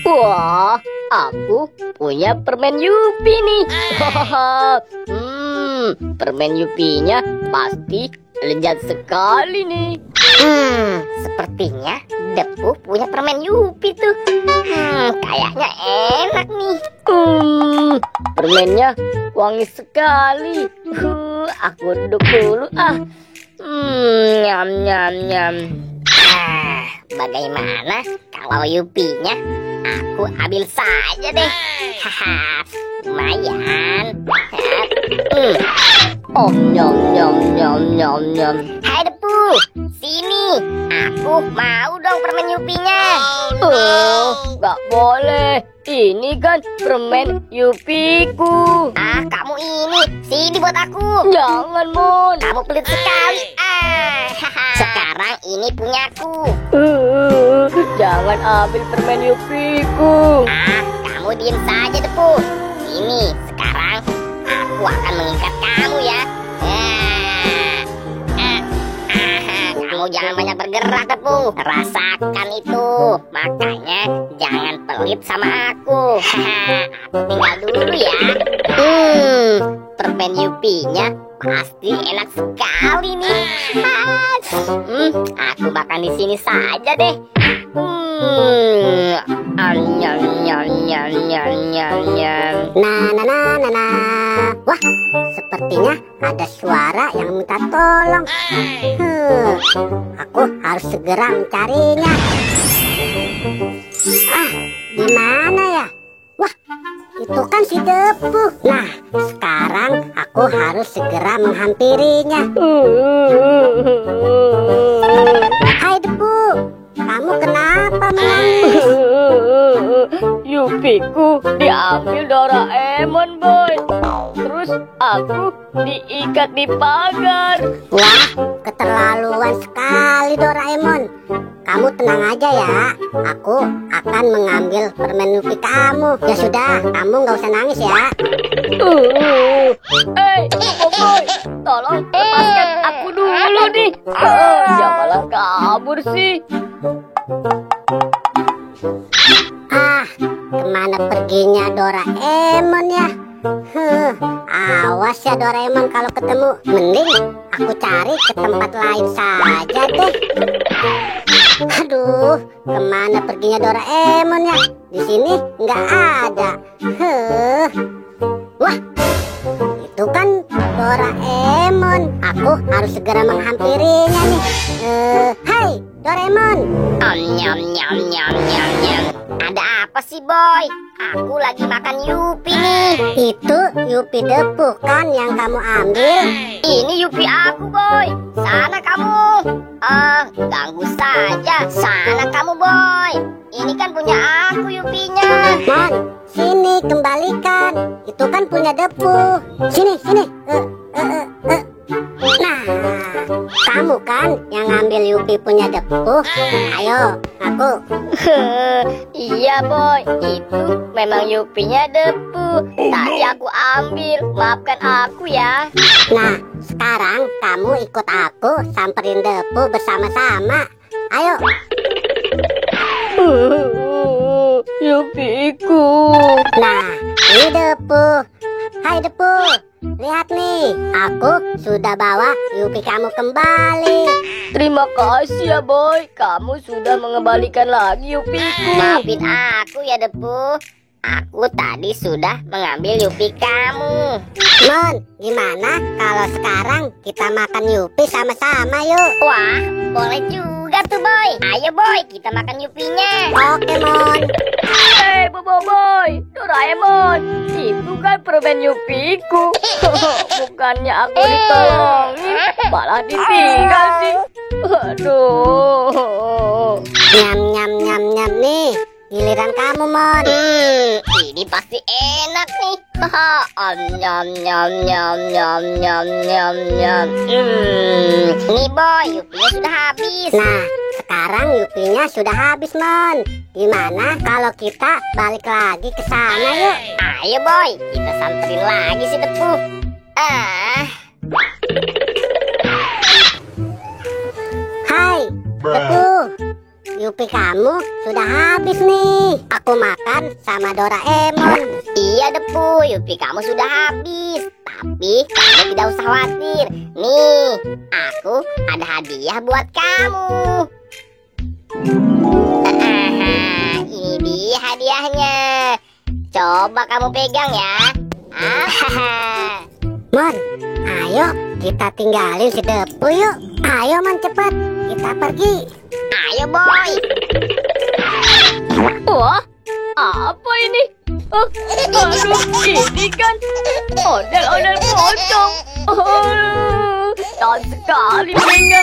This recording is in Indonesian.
Wah, aku punya permen Yupi nih. Permen Yupinya pasti lezat sekali nih. Sepertinya Depu punya permen Yupi tuh. Kayaknya enak nih. Permennya wangi sekali. Aku duduk dulu ah. Nyam nyam nyam. Bagaimana kalau Yupinya aku ambil saja deh. Lumayan. Oh, nyam nyam nyam nyam nyam. Hai Depu, sini. Aku mau dong permen Yupinya. Gak boleh. Ini kan permen Yupiku. Kamu ini. Sini buat aku. Jangan, Mon. Kamu pelit sekali. Sekarang ini punyaku. Jangan ambil permen Yupiku. Kamu diem saja Depu. Sini, sekarang aku akan mengikat kamu ya. Kamu jangan banyak bergerak Depu. Rasakan itu. Makanya jangan pelit sama aku. Aku tinggal dulu ya. Permen Yupinya pasti enak sekali nih. Aku makan di sini saja deh. Nyam nyam nyam nyam nyam nyam. Wah, sepertinya ada suara yang minta tolong. Aku harus segera mencarinya. Di mana ya? Wah, itu kan si Depu. Nah, sekarang aku harus segera menghampirinya. Hai Depu, kamu kenapa menangis? Yupiku diambil Doraemon, boy. Terus aku diikat di pagar. Wah, keterlaluan sekali Doraemon. Kamu tenang aja ya. Aku akan mengambil permen Yupi kamu. Ya sudah, kamu nggak usah nangis ya. Boy, tolong lepaskan aku dulu nih. Jangan malah kabur sih. Kemana perginya Doraemon ya? Awas ya Doraemon kalau ketemu. Mending aku cari ke tempat lain saja deh. Aduh, kemana perginya Doraemon ya? Di sini nggak ada. Wah, itu kan Doraemon. Aku harus segera menghampirinya nih. Hai Doraemon. Nyam nyam nyam nyam nyam. Ada apa sih boy? Aku lagi makan Yupi nih. Itu Yupi Depu kan yang kamu ambil? Ini Yupi aku, boy. Sana kamu. Ganggu saja. Sana kamu, boy. Ini kan punya aku Yupinya. Mon, sini kembalikan. Itu kan punya Depu. Sini, sini. Nah, kamu kan yang ngambil Yupi punya Depu. Ayo, aku. Iya, boy. Itu memang Yupinya Depu. Tadi aku ambil. Maafkan aku ya. Nah, sekarang kamu ikut aku samperin Depu bersama-sama. Ayo. Yupiku. Nah, ini Depu. Hai Depu, lihat nih, aku sudah bawa Yupi kamu kembali. Terima kasih ya, boy. Kamu sudah mengembalikan lagi Yupiku. Maafin aku ya Depu. Aku tadi sudah mengambil Yupi kamu. Mon, gimana kalau sekarang kita makan Yupi sama-sama yuk? Wah, boleh juga tuh, boy. Ayo, boy, kita makan Yupinya. Oke, Mon. Boy, Doraemon, itu kan permen Yupiku. Bukannya aku ditolongin, malah ditinggal sih. Aduh. Nyam nyam nyam nyam nih. Giliran kamu, Mon. Ini pasti enak nih. Nyam nyam nyam nyam nyam nyam nyam. Nih boy, Yupinya sudah habis. Nah, sekarang Yupinya sudah habis, Mon. Gimana kalau kita balik lagi ke sana yuk? Ayo boy, kita samperin lagi si Depu. Hai, Depu. Yupi kamu sudah habis nih. aku makan sama Doraemon. Iya Depu, Yupi kamu sudah habis. Tapi kamu tidak usah khawatir. Nih, aku ada hadiah buat kamu. Ini dia hadiahnya. Coba kamu pegang ya. Mon, ayo kita tinggalin si Depu yuk. Ayo Mon, cepet kita pergi. Ayo boy. Wah, apa ini? Aduh, ini kan ondel-ondel pocong. Tahan sekali, Minga.